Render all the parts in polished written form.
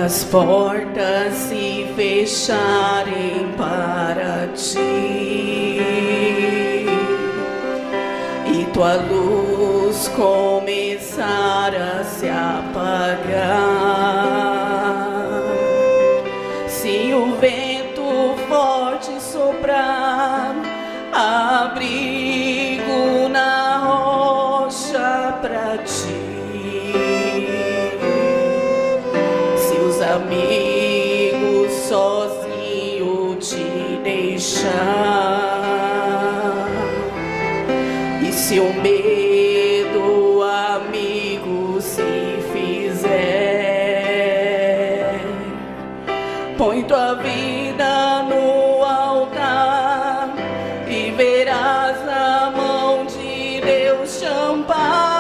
as portas se fecharem para ti e tua luz começar a se apagar, se o vento forte soprar, abrigo na rocha pra ti. Amigos sozinho te deixar, e se o medo amigo se fizer, põe tua vida no altar e verás a mão de Deus te amparar.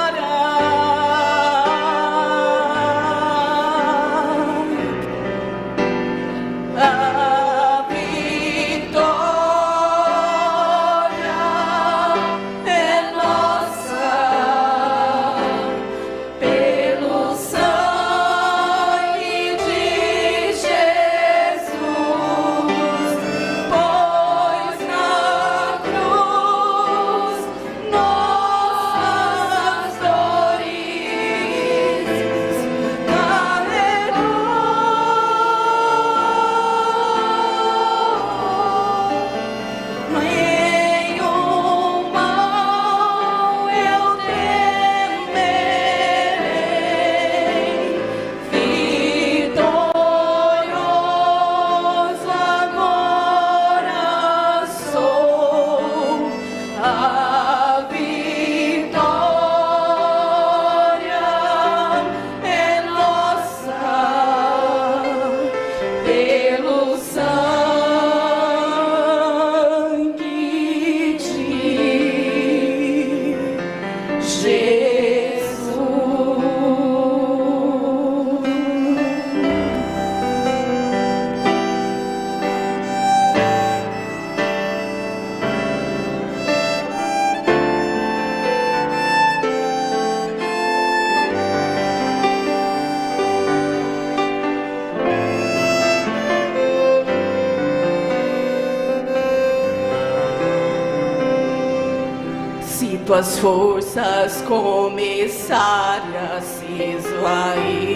Tuas forças começarem a se esvair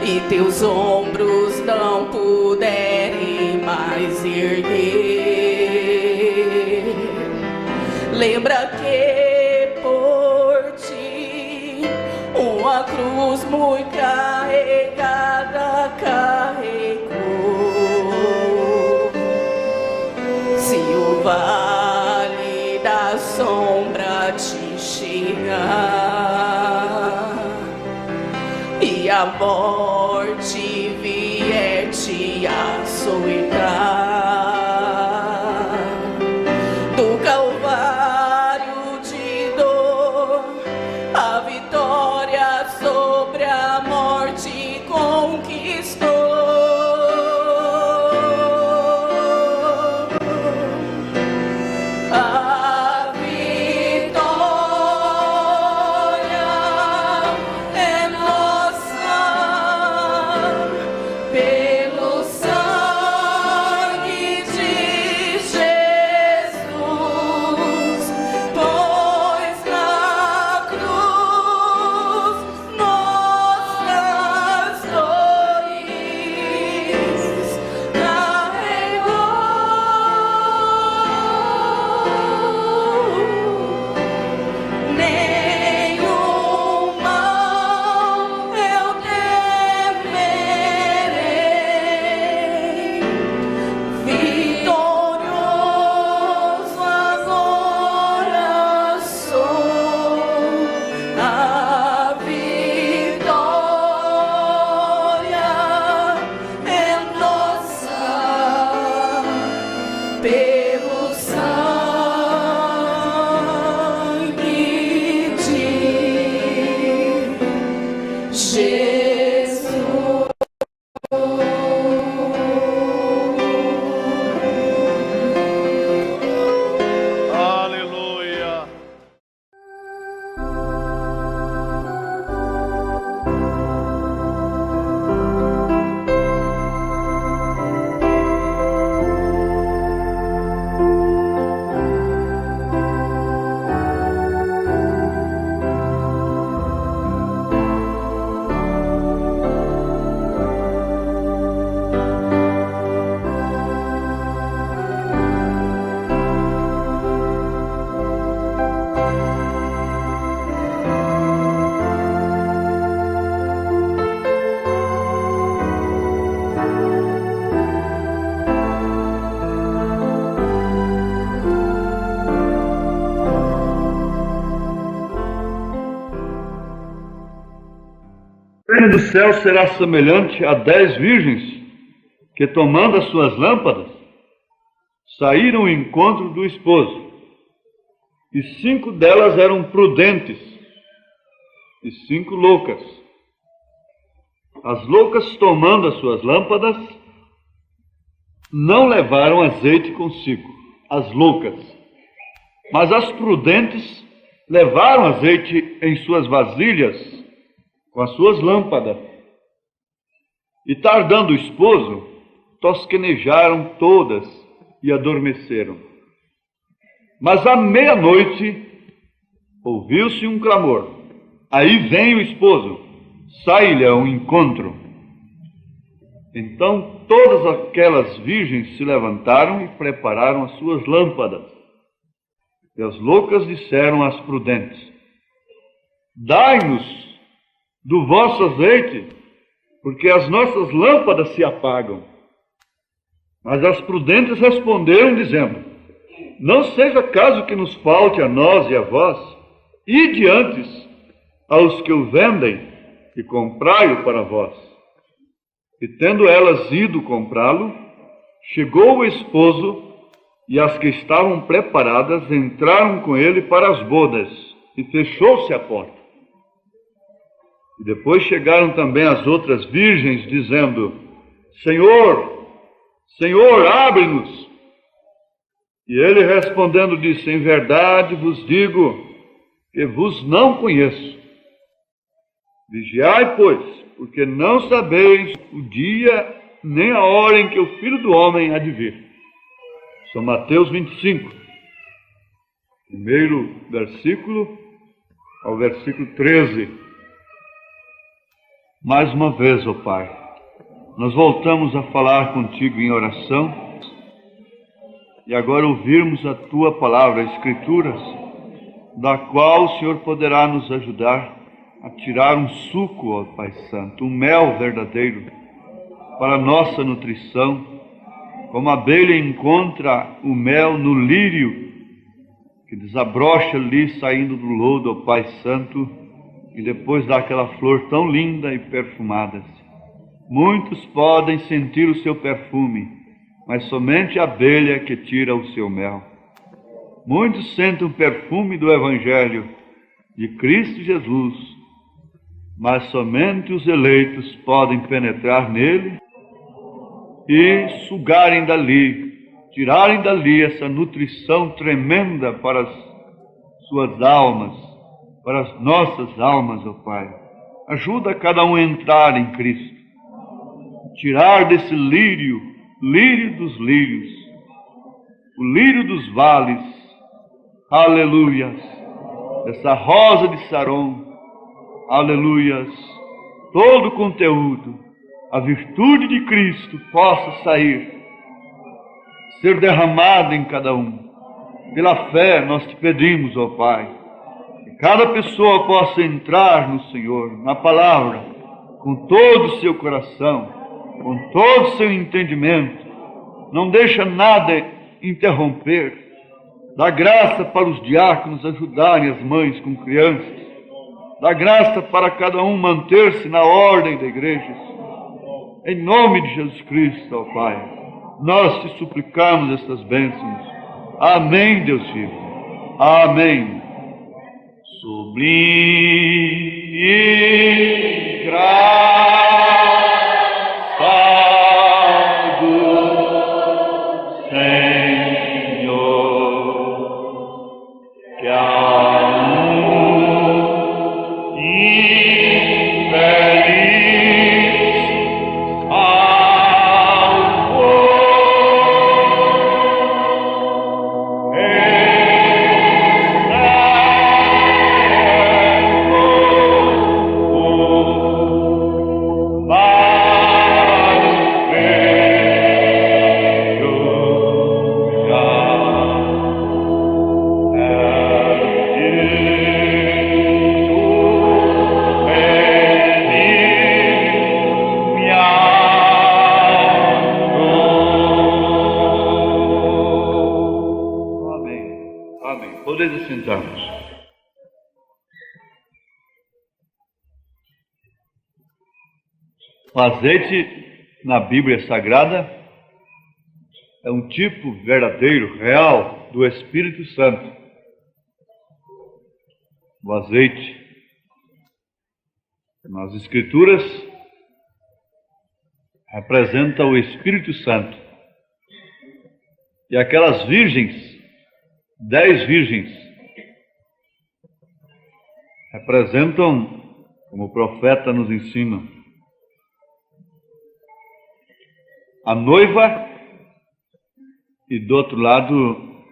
e teus ombros não puderem mais erguer, lembra que por ti uma cruz muito carregada carregou. Se o vale da sombra te chegar e a morte vier te açoitar, do calvário de dor a vitória sobre a morte conquistou. reino do céu será semelhante a 10 virgens que, tomando as suas lâmpadas, saíram ao encontro do esposo. E 5 delas eram prudentes e 5 loucas. As loucas, tomando as suas lâmpadas, não levaram azeite consigo, as loucas. Mas as prudentes levaram azeite em suas vasilhas com as suas lâmpadas. E tardando o esposo, tosquenejaram todas e adormeceram. Mas à meia-noite ouviu-se um clamor. Aí vem o esposo, sai-lhe ao encontro. Então todas aquelas virgens se levantaram e prepararam as suas lâmpadas. E as loucas disseram às prudentes: dai-nos do vosso azeite, porque as nossas lâmpadas se apagam. Mas as prudentes responderam, dizendo: não seja caso que nos falte a nós e a vós, ide antes aos que o vendem e comprai-o para vós. E tendo elas ido comprá-lo, chegou o esposo, e as que estavam preparadas entraram com ele para as bodas, e fechou-se a porta. E depois chegaram também as outras virgens, dizendo: Senhor, Senhor, abre-nos. E ele respondendo disse: em verdade vos digo que vos não conheço. Vigiai, pois, porque não sabeis o dia nem a hora em que o Filho do Homem há de vir. São Mateus 25, primeiro versículo ao versículo 13. Mais uma vez, ó Pai, nós voltamos a falar contigo em oração e agora ouvirmos a Tua palavra, as Escrituras, da qual o Senhor poderá nos ajudar a tirar um suco, ó Pai Santo, um mel verdadeiro para a nossa nutrição, como a abelha encontra o mel no lírio, que desabrocha ali saindo do lodo, ó Pai Santo, e depois dá aquela flor tão linda e perfumada. Muitos podem sentir o seu perfume, mas somente a abelha que tira o seu mel. Muitos sentem o perfume do Evangelho de Cristo Jesus, mas somente os eleitos podem penetrar nele e sugarem dali, tirarem dali essa nutrição tremenda para as suas almas, para as nossas almas, ó Pai. Ajuda cada um a entrar em Cristo, tirar desse lírio, lírio dos lírios, o lírio dos vales, aleluias, essa rosa de Saron, aleluias, todo o conteúdo, a virtude de Cristo possa sair, ser derramada em cada um. Pela fé nós te pedimos, ó Pai, que cada pessoa possa entrar no Senhor, na palavra, com todo o seu coração, com todo o seu entendimento. Não deixa nada interromper. Dá graça para os diáconos ajudarem as mães com crianças. Dá graça para cada um manter-se na ordem da igreja. Em nome de Jesus Cristo, ó Pai, nós te suplicamos estas bênçãos. Amém, Deus vivo. Amém. Sublime graça do Senhor, que Podeis sentar-nos. O azeite na Bíblia Sagrada é um tipo verdadeiro, real, do Espírito Santo. O azeite nas Escrituras representa o Espírito Santo. E aquelas virgens, 10 virgens, representam, como o profeta nos ensina, a noiva e do outro lado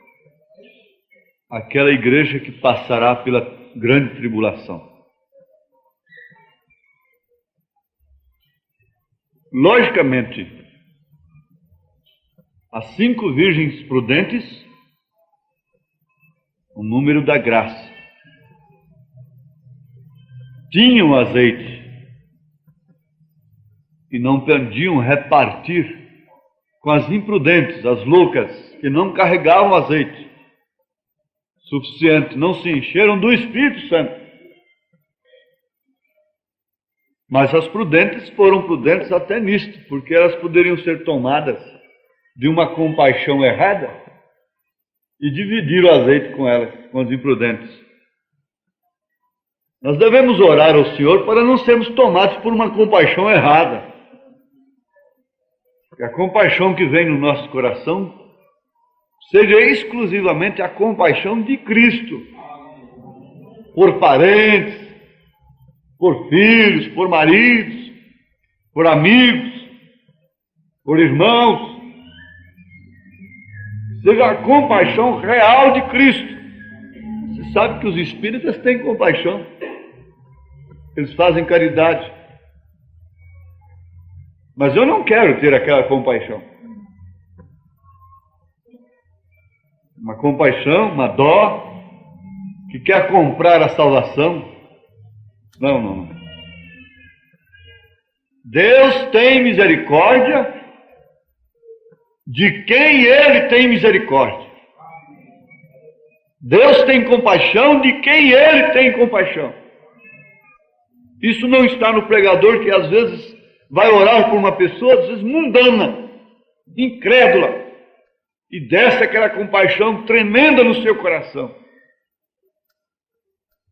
aquela igreja que passará pela grande tribulação. Logicamente, as 5 virgens prudentes, o número da graça, tinham azeite e não podiam repartir com as imprudentes, as loucas, que não carregavam azeite suficiente, não se encheram do Espírito Santo. Mas as prudentes foram prudentes até nisto, porque elas poderiam ser tomadas de uma compaixão errada e dividir o azeite com elas, com as imprudentes. Nós devemos orar ao Senhor para não sermos tomados por uma compaixão errada. Que a compaixão que vem no nosso coração seja exclusivamente a compaixão de Cristo, por parentes, por filhos, por maridos, por amigos, por irmãos. Seja a compaixão real de Cristo. Você sabe que os espíritas têm compaixão. Eles fazem caridade. Mas eu não quero ter aquela compaixão. Uma compaixão, uma dó, que quer comprar a salvação. Não. Deus tem misericórdia de quem Ele tem misericórdia. Deus tem compaixão de quem Ele tem compaixão. Isso não está no pregador que às vezes vai orar por uma pessoa, às vezes mundana, incrédula, e desce aquela compaixão tremenda no seu coração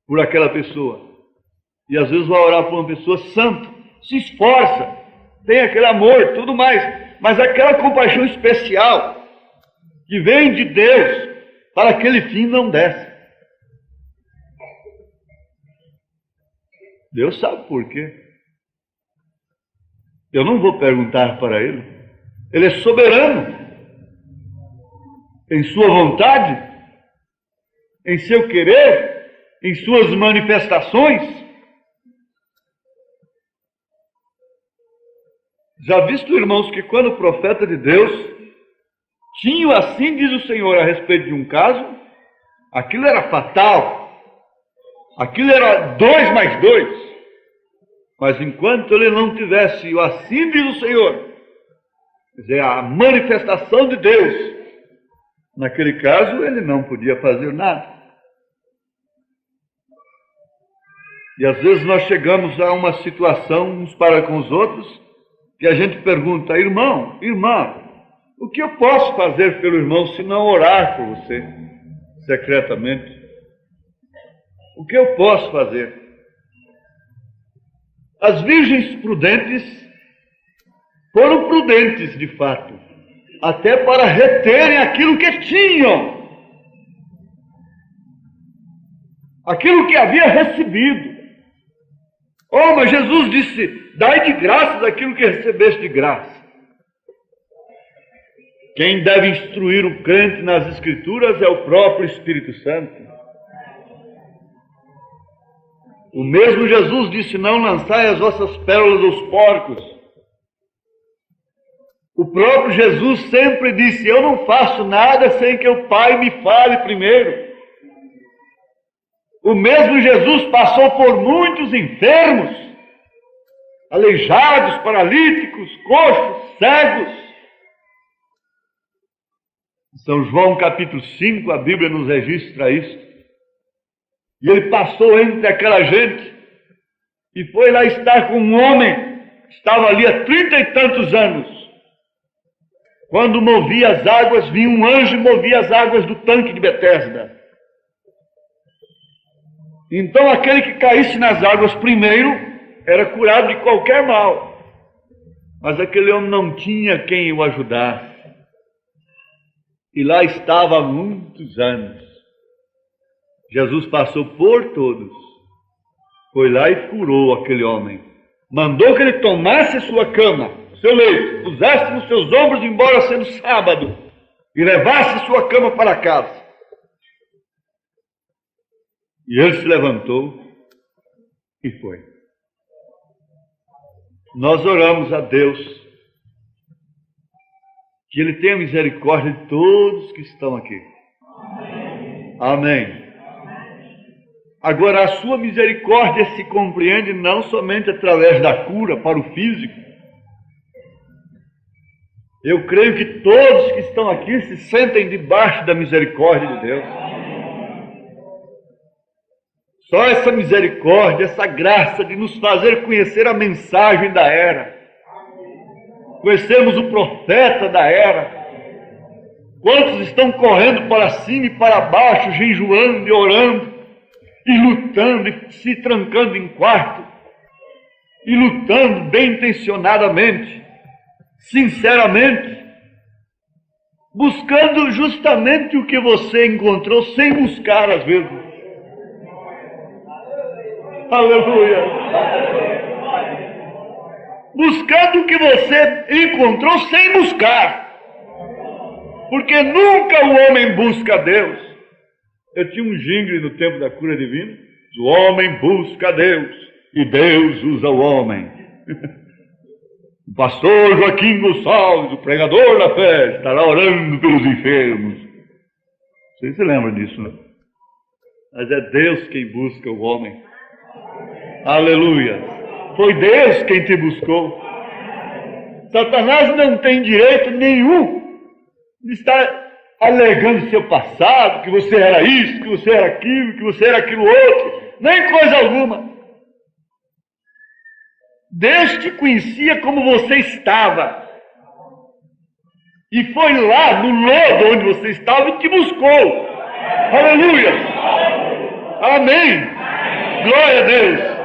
por aquela pessoa. E às vezes vai orar por uma pessoa santa, se esforça, tem aquele amor, tudo mais, mas aquela compaixão especial que vem de Deus para aquele fim não desce. Deus sabe por quê. Eu não vou perguntar para Ele. Ele é soberano em sua vontade, em seu querer, em suas manifestações. Já visto, irmãos, que quando o profeta de Deus tinha, assim diz o Senhor, a respeito de um caso, aquilo era fatal. Aquilo era 2 mais 2. Mas enquanto ele não tivesse o assim diz o Senhor, quer dizer, a manifestação de Deus, naquele caso ele não podia fazer nada. E às vezes nós chegamos a uma situação uns para com os outros, que a gente pergunta: irmão, irmã, o que eu posso fazer pelo irmão se não orar por você secretamente? O que eu posso fazer? As virgens prudentes foram prudentes de fato, até para reterem aquilo que tinham, aquilo que havia recebido. Oh, mas Jesus disse: dai de graças aquilo que recebeste de graça. Quem deve instruir o crente nas Escrituras é o próprio Espírito Santo. O mesmo Jesus disse: não lançai as vossas pérolas aos porcos. O próprio Jesus sempre disse: eu não faço nada sem que o Pai me fale primeiro. O mesmo Jesus passou por muitos enfermos, aleijados, paralíticos, coxos, cegos. Em São João capítulo 5, a Bíblia nos registra isso. E ele passou entre aquela gente e foi lá estar com um homem estava ali há 30 e tantos anos. Quando movia as águas, vinha um anjo e movia as águas do tanque de Betesda. Então aquele que caísse nas águas primeiro era curado de qualquer mal. Mas aquele homem não tinha quem o ajudasse. E lá estava há muitos anos. Jesus passou por todos. Foi lá e curou aquele homem. Mandou que ele tomasse a sua cama, seu leito, pusesse nos seus ombros, embora sendo sábado, e levasse sua cama para casa. E ele se levantou e foi. Nós oramos a Deus que Ele tenha misericórdia de todos que estão aqui. Amém. Agora, a sua misericórdia se compreende não somente através da cura para o físico. Eu creio que todos que estão aqui se sentem debaixo da misericórdia de Deus. Só essa misericórdia, essa graça de nos fazer conhecer a mensagem da era. Conhecemos o profeta da era. Quantos estão correndo para cima e para baixo, jejuando e orando, e lutando, e se trancando em quarto, e lutando bem intencionadamente, sinceramente, buscando justamente o que você encontrou, sem buscar às vezes. Aleluia! Buscando o que você encontrou sem buscar. Porque nunca o homem busca a Deus. Eu tinha um jingle no tempo da cura divina. O homem busca a Deus e Deus usa o homem. O pastor Joaquim Gonçalves, o pregador da fé, estará orando pelos enfermos. Vocês se lembram disso, né? Mas é Deus quem busca o homem. Aleluia! Foi Deus quem te buscou. Satanás não tem direito nenhum de estar alegando seu passado, que você era isso, que você era aquilo, que você era aquilo outro, nem coisa alguma. Deus te conhecia como você estava. E foi lá no lodo onde você estava e te buscou. Aleluia! Amém! Glória a Deus!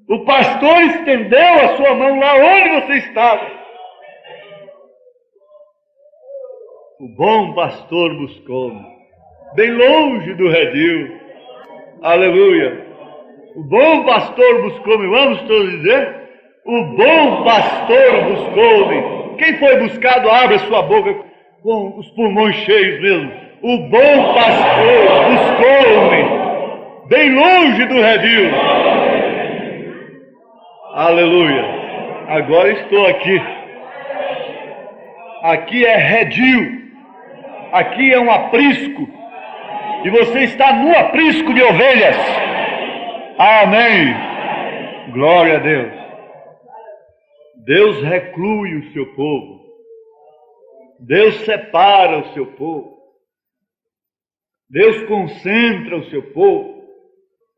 O pastor estendeu a sua mão lá onde você estava. O bom pastor buscou-me, bem longe do redil. Aleluia! O bom pastor buscou-me. Vamos todos dizer? O bom pastor buscou-me. Quem foi buscado, abre a sua boca com os pulmões cheios mesmo. O bom pastor buscou-me, bem longe do redil. Aleluia! Agora estou aqui. Aqui é redil. Aqui é um aprisco. E você está no aprisco de ovelhas. Amém! Glória a Deus. Deus reclui o seu povo. Deus separa o seu povo. Deus concentra o seu povo.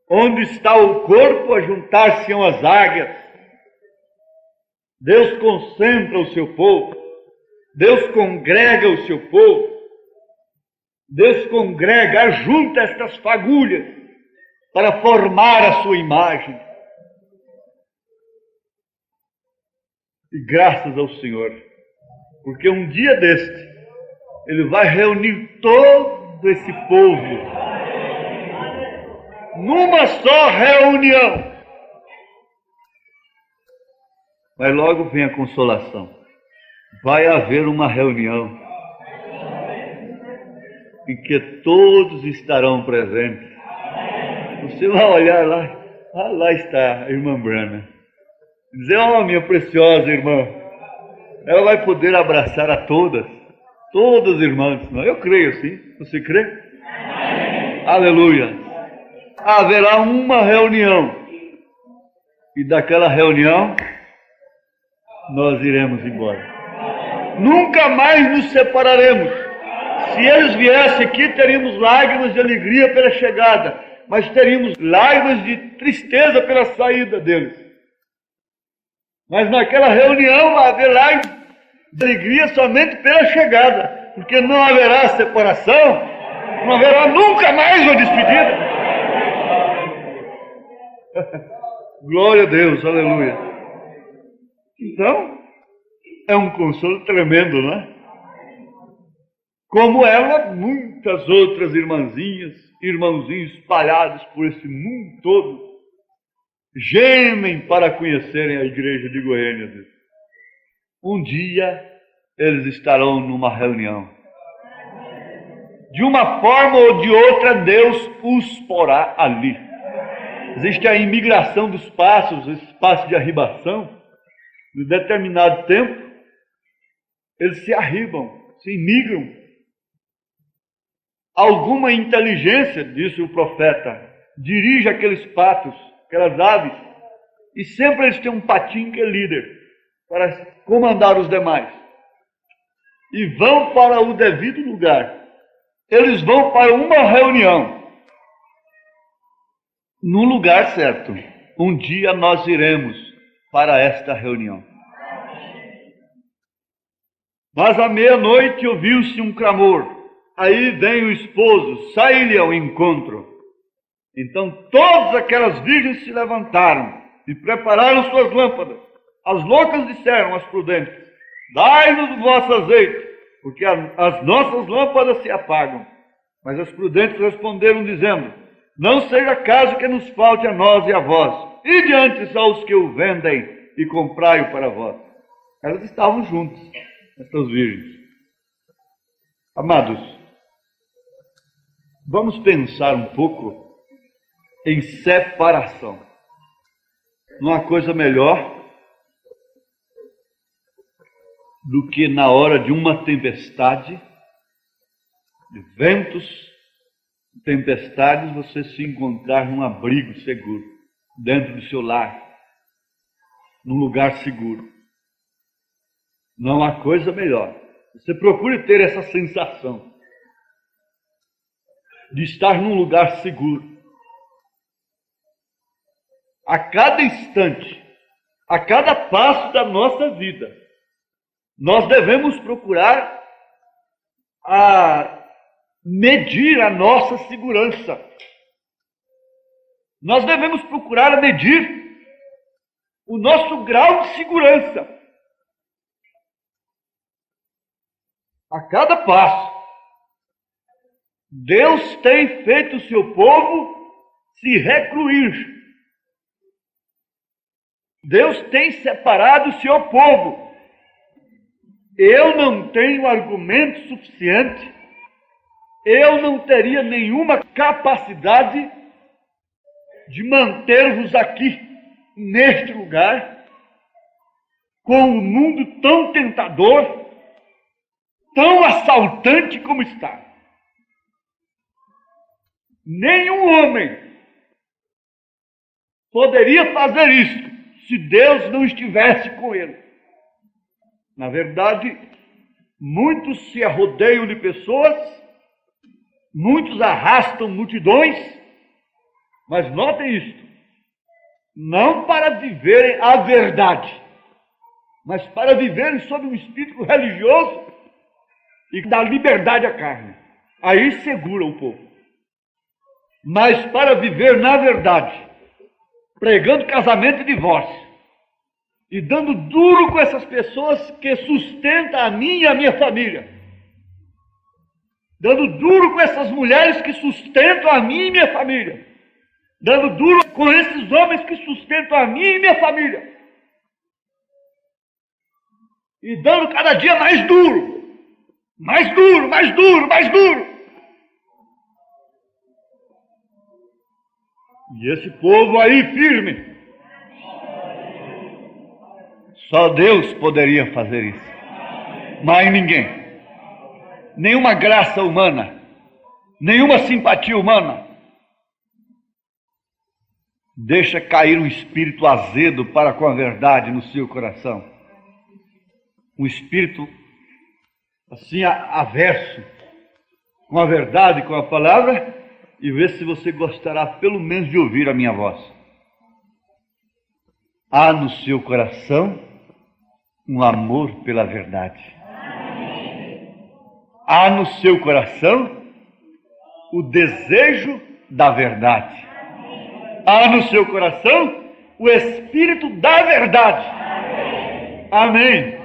Onde está o corpo, a juntar-se-ão as águias. Deus concentra o seu povo. Deus congrega o seu povo. Deus congrega, ajunta estas fagulhas para formar a sua imagem. E graças ao Senhor, porque um dia deste, Ele vai reunir todo esse povo numa só reunião. Mas logo vem a consolação. Vai haver uma reunião em que todos estarão presentes. Você vai olhar lá, lá está a irmã Brana. Dizer, ó, minha preciosa irmã, ela vai poder abraçar a todas as irmãs. Não, eu creio sim. Você crê? Aleluia. Haverá uma reunião. E daquela reunião, nós iremos embora. Nunca mais nos separaremos. Se eles viessem aqui, teríamos lágrimas de alegria pela chegada, mas teríamos lágrimas de tristeza pela saída deles. Mas naquela reunião vai haver lá alegria somente pela chegada, porque não haverá separação, não haverá nunca mais uma despedida. Glória a Deus, aleluia. Então, é um consolo tremendo, não é? Como ela, muitas outras irmãzinhas, irmãozinhos espalhados por esse mundo todo, gemem para conhecerem a igreja de Goiânia. Um dia eles estarão numa reunião. De uma forma ou de outra, Deus os porá ali. Existe a imigração dos passos, esse passo de arribação. De determinado tempo, eles se arribam, se imigram. Alguma inteligência, disse o profeta, dirige aqueles patos, aquelas aves, e sempre eles têm um patinho que é líder, para comandar os demais. E vão para o devido lugar. Eles vão para uma reunião, no lugar certo. Um dia nós iremos para esta reunião. Mas à meia-noite ouviu-se um clamor. Aí vem o esposo, sai-lhe ao encontro. Então todas aquelas virgens se levantaram e prepararam suas lâmpadas. As loucas disseram às prudentes: dai-nos o vosso azeite, porque as nossas lâmpadas se apagam. Mas as prudentes responderam dizendo: não seja caso que nos falte a nós e a vós. Ide antes aos que o vendem e comprai-o para vós. Elas estavam juntas, estas virgens. Amados, vamos pensar um pouco em separação. Não há coisa melhor do que na hora de uma tempestade, de ventos, tempestades, você se encontrar num abrigo seguro, dentro do seu lar, num lugar seguro. Não há coisa melhor. Você procure ter essa sensação de estar num lugar seguro. A cada instante, a cada passo da nossa vida, nós devemos procurar medir a nossa segurança. Nós devemos procurar medir o nosso grau de segurança. A cada passo, Deus tem feito o seu povo se recluir. Deus tem separado o seu povo. Eu não tenho argumento suficiente, eu não teria nenhuma capacidade de manter-vos aqui, neste lugar, com o mundo tão tentador, tão assaltante como está. Nenhum homem poderia fazer isso se Deus não estivesse com ele. Na verdade, muitos se arrodeiam de pessoas, muitos arrastam multidões, mas notem isto, não para viverem a verdade, mas para viverem sob um espírito religioso e dar liberdade à carne. Aí segura o povo. Mas para viver na verdade, pregando casamento e divórcio, e dando duro com essas pessoas que sustentam a mim e a minha família, dando duro com essas mulheres que sustentam a mim e minha família, dando duro com esses homens que sustentam a mim e minha família, e dando cada dia mais duro, mais duro, mais duro, mais duro. E esse povo aí firme, só Deus poderia fazer isso, mais ninguém. Nenhuma graça humana, nenhuma simpatia humana. Deixa cair um espírito azedo para com a verdade no seu coração. Um espírito assim averso com a verdade, com a palavra, e vê se você gostará pelo menos de ouvir a minha voz. há no seu coração um amor pela verdade. Há no seu coração o desejo da verdade. Há no seu coração o espírito da verdade. Amém.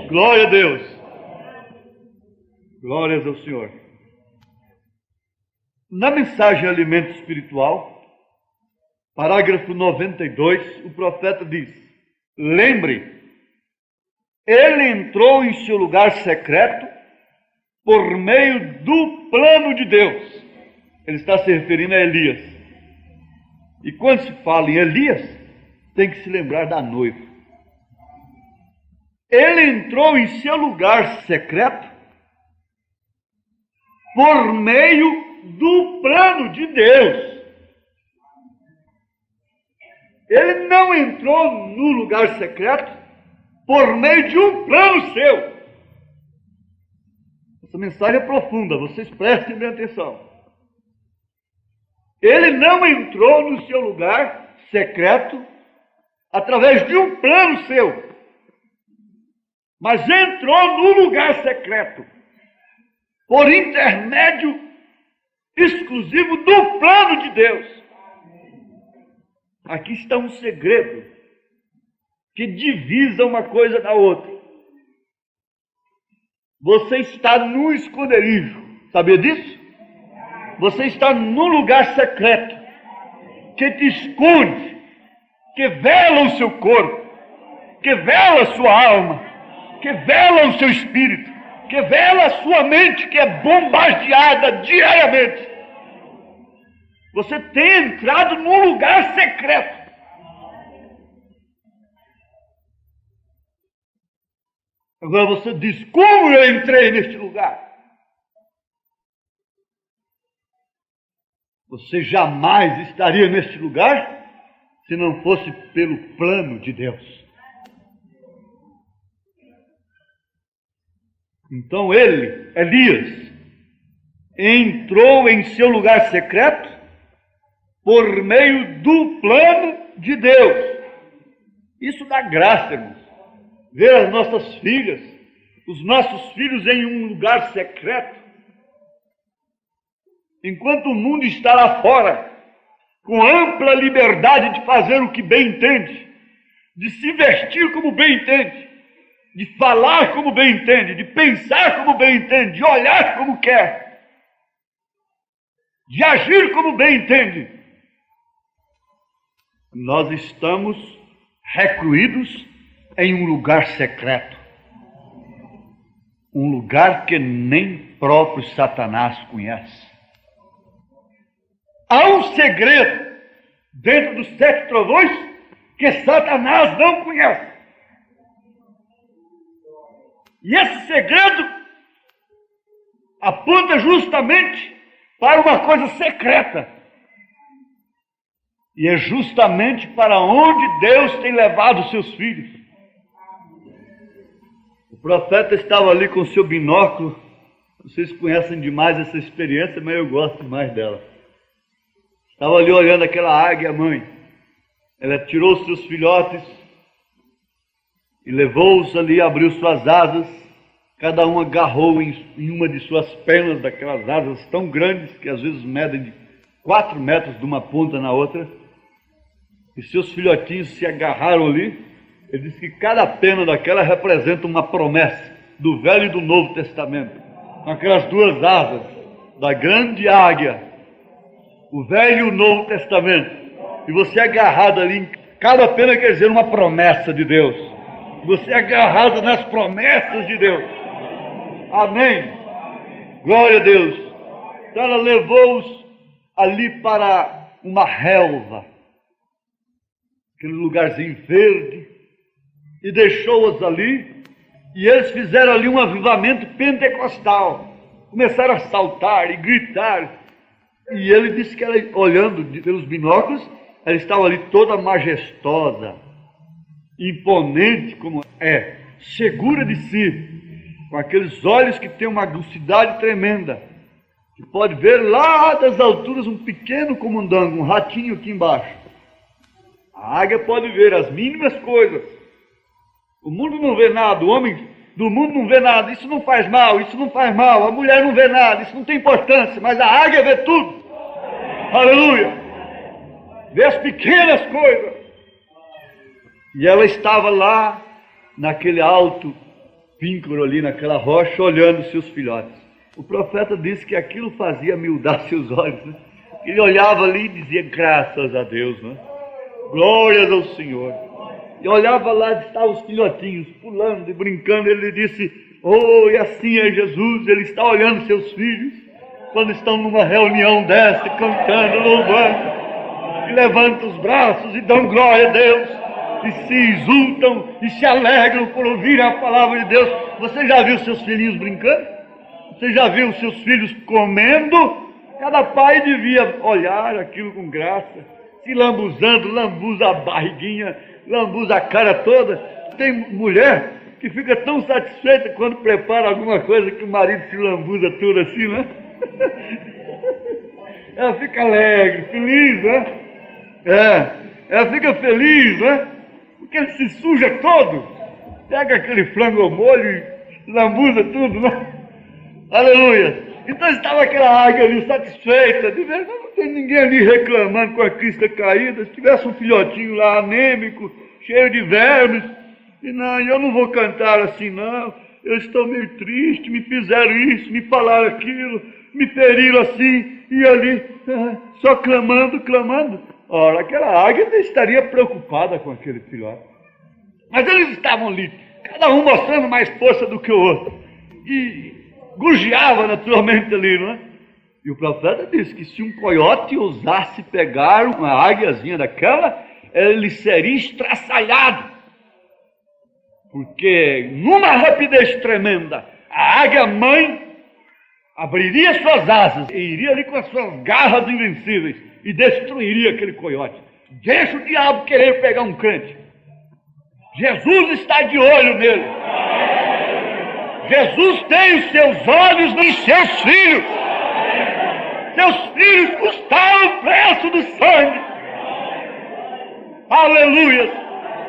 Glória a Deus. Glórias ao Senhor. Na mensagem Alimento Espiritual, parágrafo 92, o profeta diz: lembre, ele entrou em seu lugar secreto por meio do plano de Deus. Ele está se referindo a Elias. E quando se fala em Elias, tem que se lembrar da noiva. Ele entrou em seu lugar secreto por meio do plano de Deus. Ele não entrou no lugar secreto por meio de um plano seu. Essa mensagem é profunda, vocês prestem bem atenção. Ele não entrou no seu lugar secreto através de um plano seu, mas entrou no lugar secreto por intermédio exclusivo do plano de Deus. Aqui está um segredo que divisa uma coisa da outra. Você está num esconderijo, sabia disso? Você está num lugar secreto que te esconde, que vela o seu corpo, que vela a sua alma, que vela o seu espírito, que vela a sua mente, que é bombardeada diariamente. Você tem entrado num lugar secreto. Agora você diz: como eu entrei neste lugar? Você jamais estaria neste lugar se não fosse pelo plano de Deus. Então ele, Elias, entrou em seu lugar secreto por meio do plano de Deus. Isso dá graça, irmãos. Ver as nossas filhas, os nossos filhos em um lugar secreto, enquanto o mundo está lá fora, com ampla liberdade de fazer o que bem entende, de se vestir como bem entende, de falar como bem entende, de pensar como bem entende, de olhar como quer, de agir como bem entende. Nós estamos recluídos em um lugar secreto, um lugar que nem próprio Satanás conhece. Há um segredo dentro dos 7 trovões que Satanás não conhece. E esse segredo aponta justamente para uma coisa secreta. E é justamente para onde Deus tem levado os seus filhos. O profeta estava ali com o seu binóculo. Vocês conhecem demais essa experiência, mas eu gosto mais dela. Estava ali olhando aquela águia mãe. Ela tirou os seus filhotes e levou-os ali, abriu suas asas. Cada um agarrou em uma de suas pernas, daquelas asas tão grandes que às vezes medem de 4 metros de uma ponta na outra. E seus filhotinhos se agarraram ali. Ele disse que cada pena daquela representa uma promessa do Velho e do Novo Testamento. Com aquelas 2 asas da grande águia, o Velho e o Novo Testamento. E você agarrado ali, cada pena quer dizer uma promessa de Deus. Você agarrado nas promessas de Deus. Amém. Glória a Deus. Então ela levou-os ali para uma relva, aquele lugarzinho verde, e deixou-os ali, e eles fizeram ali um avivamento pentecostal. Começaram a saltar e gritar. E ele disse que ela, olhando pelos binóculos, ela estava ali toda majestosa, imponente como é, segura de si, com aqueles olhos que têm uma agucidade tremenda, que pode ver lá das alturas um pequeno camundongo, um ratinho aqui embaixo. A águia pode ver as mínimas coisas. O mundo não vê nada, o homem do mundo não vê nada. Isso não faz mal, isso não faz mal. A mulher não vê nada, isso não tem importância. Mas a águia vê tudo. Aleluia! Vê as pequenas coisas. E ela estava lá, naquele alto píncaro ali, naquela rocha, olhando seus filhotes. O profeta disse que aquilo fazia miudar seus olhos, né? Ele olhava ali e dizia, graças a Deus, né? Glórias ao Senhor. E olhava lá, estavam os filhotinhos pulando e brincando. Ele disse, oh, e assim é Jesus. Ele está olhando seus filhos quando estão numa reunião dessa, cantando, louvando, e levantam os braços e dão glória a Deus, e se exultam e se alegram por ouvir a palavra de Deus. Você já viu seus filhinhos brincando? Você já viu seus filhos comendo? Cada pai devia olhar aquilo com graça, se lambuzando, lambuza a barriguinha, lambuza a cara toda. Tem mulher que fica tão satisfeita quando prepara alguma coisa que o marido se lambuza tudo assim, né? Ela fica alegre, feliz, né? Ela fica feliz, né? Porque ele se suja todo, pega aquele frango ao molho e lambuza tudo, né? Aleluia! Então estava aquela águia ali satisfeita de ver, não tem ninguém ali reclamando com a crista caída. Se tivesse um filhotinho lá anêmico, cheio de vermes, e não, eu não vou cantar assim não, eu estou meio triste, me fizeram isso, me falaram aquilo, me feriram assim, e ali, só clamando. Ora, aquela águia estaria preocupada com aquele filhote. Mas eles estavam ali, cada um mostrando mais força do que o outro, e gorjeava naturalmente ali, não é? E o profeta disse que se um coiote ousasse pegar uma águiazinha daquela, ele seria estraçalhado. Porque numa rapidez tremenda, a águia mãe abriria suas asas e iria ali com as suas garras invencíveis e destruiria aquele coiote. Deixa o diabo querer pegar um crente. Jesus está de olho nele. Jesus tem os seus olhos em seus filhos. Seus filhos custaram o preço do sangue. Aleluia!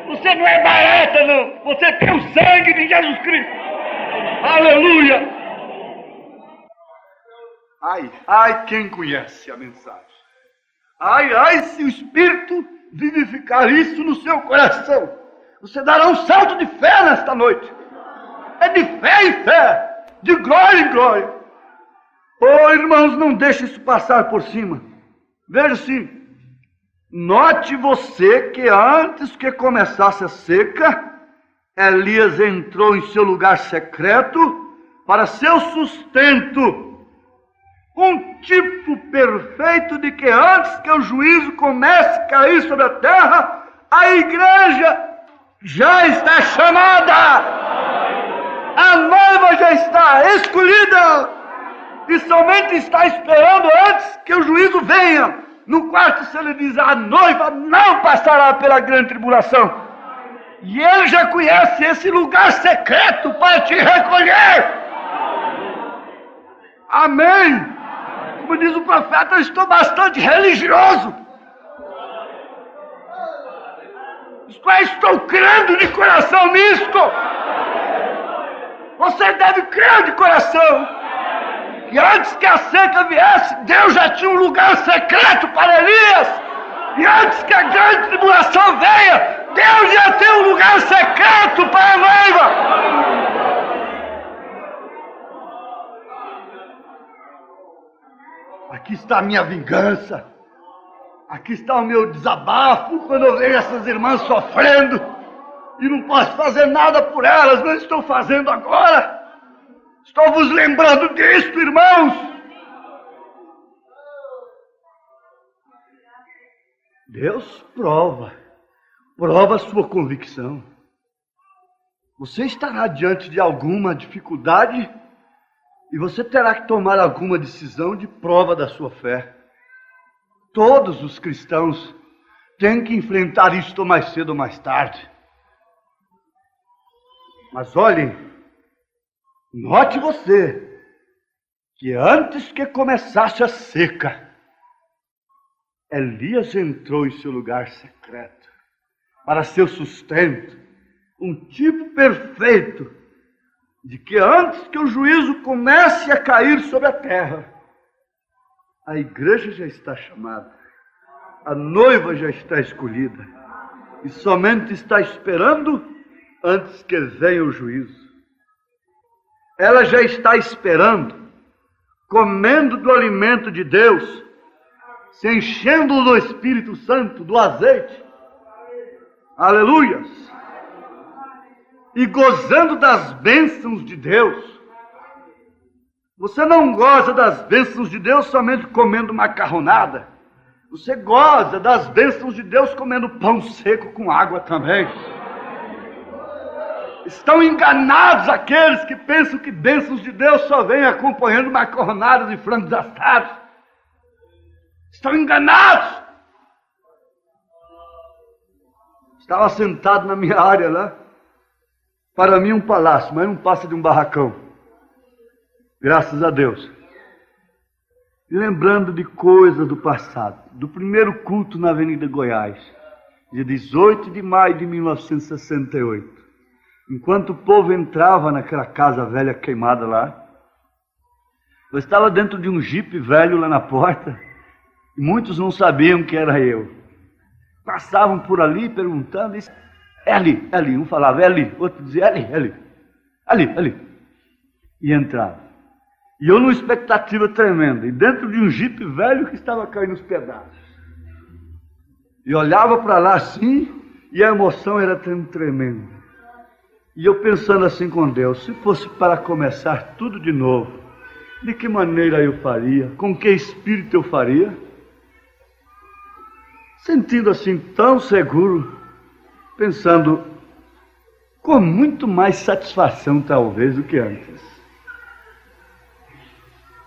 Você não é barata, não. Você tem o sangue de Jesus Cristo. Aleluia! Ai, quem conhece a mensagem? Ai, se o Espírito vivificar isso no seu coração, você dará um salto de fé nesta noite. É de fé em fé, de glória em glória. Oh, irmãos, não deixe isso passar por cima. Veja assim, note você que antes que começasse a seca, Elias entrou em seu lugar secreto para seu sustento. Um tipo perfeito de que antes que o juízo comece a cair sobre a terra, a igreja já está chamada. A noiva já está escolhida e somente está esperando antes que o juízo venha. No quarto se ele diz, a noiva não passará pela grande tribulação. E ele já conhece esse lugar secreto para te recolher. Amém. Como diz o profeta, eu estou bastante religioso. Estou crendo de coração nisto. Você deve crer de coração. E antes que a seca viesse, Deus já tinha um lugar secreto para Elias. E antes que a grande tribulação venha, Deus já tem um lugar secreto para a noiva. Aqui está a minha vingança. Aqui está o meu desabafo quando eu vejo essas irmãs sofrendo e não posso fazer nada por elas, não estou fazendo agora. Estou vos lembrando disto, irmãos. Deus prova a sua convicção. Você estará diante de alguma dificuldade e você terá que tomar alguma decisão de prova da sua fé. Todos os cristãos têm que enfrentar isto mais cedo ou mais tarde. Mas olhem, note você que antes que começasse a seca, Elias entrou em seu lugar secreto. para seu sustento, um tipo perfeito de que antes que o juízo comece a cair sobre a terra, a igreja já está chamada, a noiva já está escolhida e somente está esperando antes que venha o juízo. Ela já está esperando, comendo do alimento de Deus, se enchendo do Espírito Santo, do azeite, aleluias, e gozando das bênçãos de Deus. Você não goza das bênçãos de Deus somente comendo macarronada. Você goza das bênçãos de Deus comendo pão seco com água também. Estão enganados aqueles que pensam que bênçãos de Deus só vêm acompanhando macarronadas e frangos assados. Estão enganados. Estava sentado na minha área lá. Para mim um palácio, mas não passa de um barracão. Graças a Deus. E lembrando de coisas do passado. Do primeiro culto na Avenida Goiás. Dia 18 de maio de 1968. Enquanto o povo entrava naquela casa velha queimada lá, eu estava dentro de um jipe velho lá na porta, e muitos não sabiam que era eu. Passavam por ali perguntando, é ali, é ali. Um falava, é ali, outro dizia, é ali, é ali, ali, ali. E entrava. E eu numa expectativa tremenda, e dentro de um jipe velho que estava caindo os pedaços. E olhava para lá assim, e a emoção era tremenda. E eu pensando assim com Deus, se fosse para começar tudo de novo, de que maneira eu faria? Com que espírito eu faria? Sentindo assim tão seguro, pensando com muito mais satisfação talvez do que antes.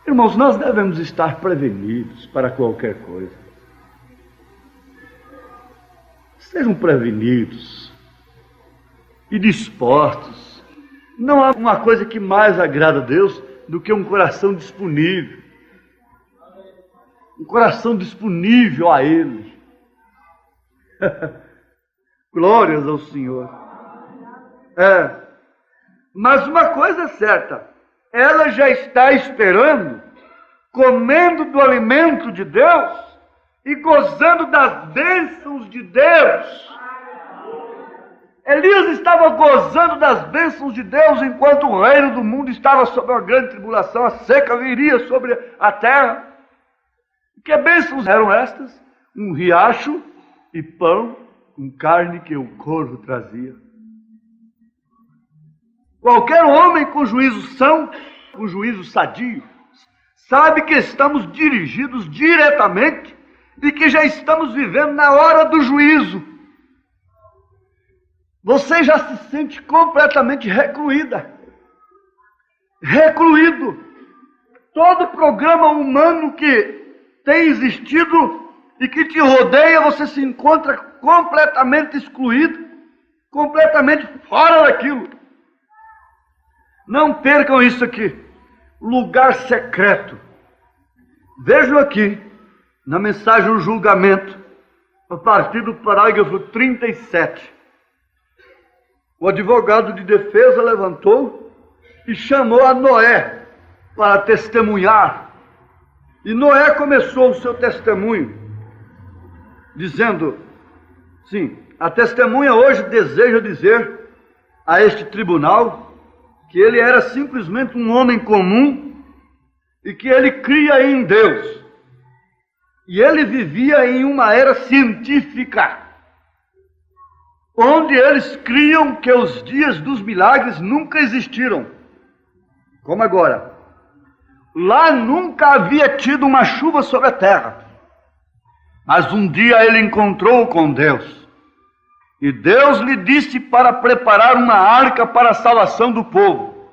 Irmãos, nós devemos estar prevenidos para qualquer coisa. Sejam prevenidos e dispostos. Não há uma coisa que mais agrada a Deus do que um coração disponível. Um coração disponível a Ele. Glórias ao Senhor. Mas uma coisa é certa, ela já está esperando, comendo do alimento de Deus e gozando das bênçãos de Deus. Elias estava gozando das bênçãos de Deus enquanto o reino do mundo estava sob uma grande tribulação, a seca viria sobre a terra. Que bênçãos eram estas? Um riacho e pão com carne que o corvo trazia. Qualquer homem com juízo são, com juízo sadio, sabe que estamos dirigidos diretamente e que já estamos vivendo na hora do juízo. Você já se sente completamente recluída, recluído. Todo programa humano que tem existido e que te rodeia, você se encontra completamente excluído, completamente fora daquilo. Não percam isso aqui, lugar secreto. Vejam aqui, na mensagem do julgamento, a partir do parágrafo 37. O advogado de defesa levantou e chamou a Noé para testemunhar. E Noé começou o seu testemunho, dizendo, sim, a testemunha hoje deseja dizer a este tribunal que ele era simplesmente um homem comum e que ele cria em Deus. E ele vivia em uma era científica, onde eles criam que os dias dos milagres nunca existiram, como agora. Lá nunca havia tido uma chuva sobre a terra, mas um dia ele encontrou com Deus, e Deus lhe disse para preparar uma arca para a salvação do povo,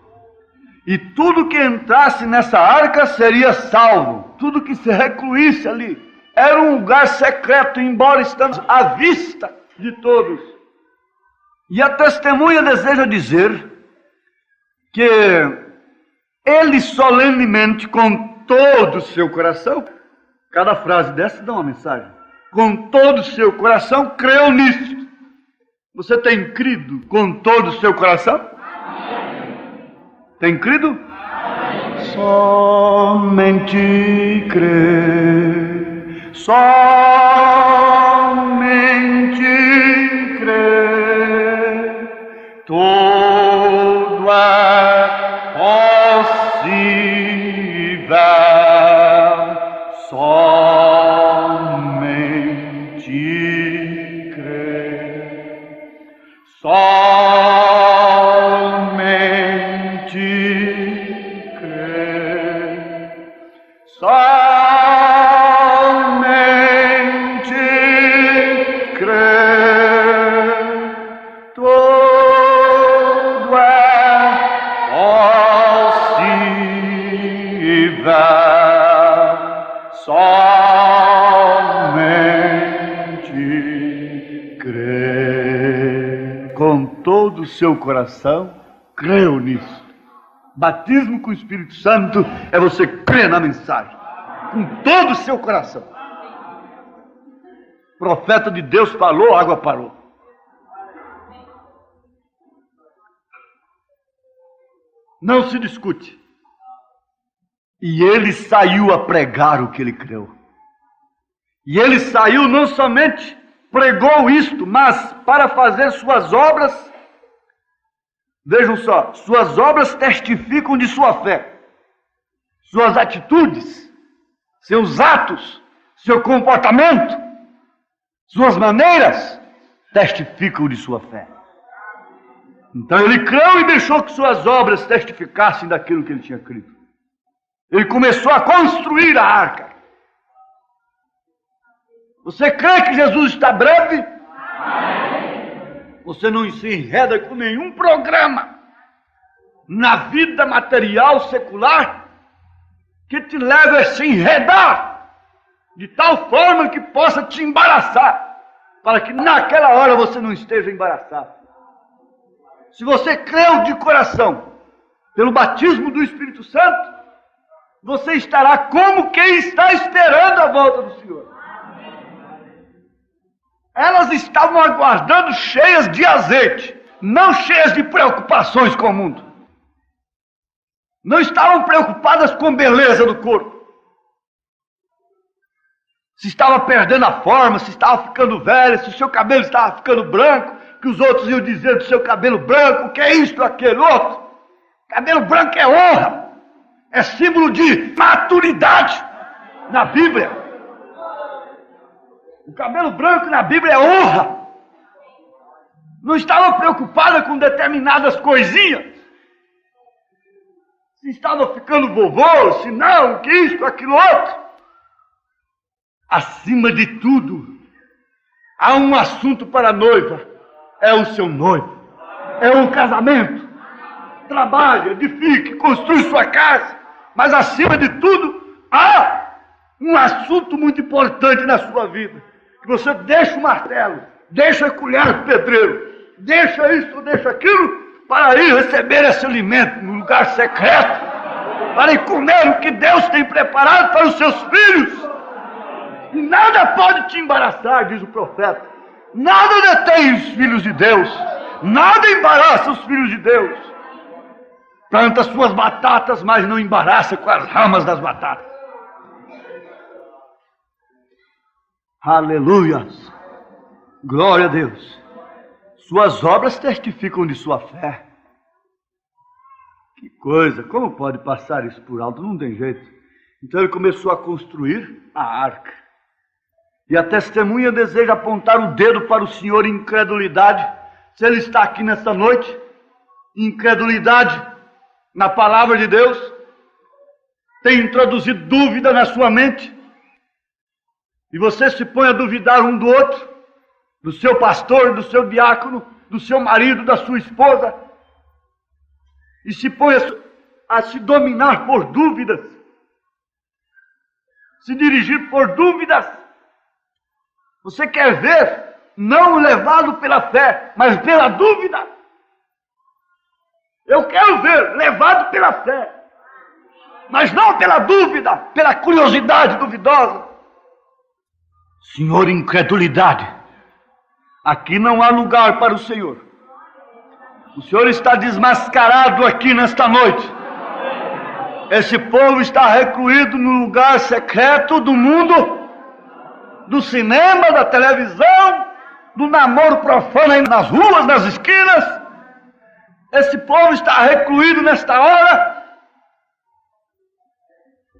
e tudo que entrasse nessa arca seria salvo, tudo que se recluísse ali. Era um lugar secreto, embora estamos à vista de todos. E a testemunha deseja dizer que ele solenemente, com todo o seu coração, cada frase dessa dá uma mensagem, com todo o seu coração creu nisso. Você tem crido com todo o seu coração? Tem crido? Somente crer, somente crer, tudo é possível, somente crer, somente somente crer, tudo é possível, somente crer. Com todo o seu coração, creu nisso. Batismo com o Espírito Santo é você crer na mensagem, com todo o seu coração. O profeta de Deus falou, a água parou. Não se discute. E ele saiu a pregar o que ele creu. E ele saiu, não somente pregou isto, mas para fazer suas obras. Vejam só, suas obras testificam de sua fé. Suas atitudes, seus atos, seu comportamento, suas maneiras testificam de sua fé. Então ele creu e deixou que suas obras testificassem daquilo que ele tinha crido. Ele começou a construir a arca. Você crê que Jesus está breve? Você não se enreda com nenhum programa na vida material, secular, que te leve a se enredar de tal forma que possa te embaraçar, para que naquela hora você não esteja embaraçado. Se você creu de coração pelo batismo do Espírito Santo, você estará como quem está esperando a volta do Senhor. Elas estavam aguardando cheias de azeite, não cheias de preocupações com o mundo. Não estavam preocupadas com a beleza do corpo. Se estava perdendo a forma, se estava ficando velha, se o seu cabelo estava ficando branco, que os outros iam dizer do seu cabelo branco, que é isto, aquele outro. Cabelo branco é honra, é símbolo de maturidade na Bíblia. O cabelo branco na Bíblia é honra. Não estava preocupada com determinadas coisinhas. Se estava ficando vovô, se não, que isso, aquilo outro. Acima de tudo, há um assunto para a noiva. É o seu noivo. É um casamento. Trabalhe, edifique, construa sua casa. Mas acima de tudo, há um assunto muito importante na sua vida. Que você deixa o martelo, deixa a colher do pedreiro, deixa isso, deixa aquilo, para ir receber esse alimento no lugar secreto, para ir comer o que Deus tem preparado para os seus filhos. E nada pode te embaraçar, diz o profeta. Nada detém os filhos de Deus, nada embaraça os filhos de Deus. Planta suas batatas, mas não embaraça com as ramas das batatas. Aleluias! Glória a Deus! Suas obras testificam de sua fé. Que coisa! Como pode passar isso por alto? Não tem jeito. Então ele começou a construir a arca. E a testemunha deseja apontar o dedo para o Senhor em incredulidade. Se ele está aqui nessa noite, incredulidade na palavra de Deus, tem introduzido dúvida na sua mente, e você se põe a duvidar um do outro, do seu pastor, do seu diácono, do seu marido, da sua esposa, e se põe a se dominar por dúvidas, se dirigir por dúvidas. Você quer ver, não levado pela fé, mas pela dúvida. Eu quero ver levado pela fé, mas não pela dúvida, pela curiosidade duvidosa. Senhor, incredulidade. Aqui não há lugar para o Senhor. O Senhor está desmascarado aqui nesta noite. Esse povo está recluído no lugar secreto do mundo, do cinema, da televisão, do namoro profano aí nas ruas, nas esquinas. Esse povo está recluído nesta hora,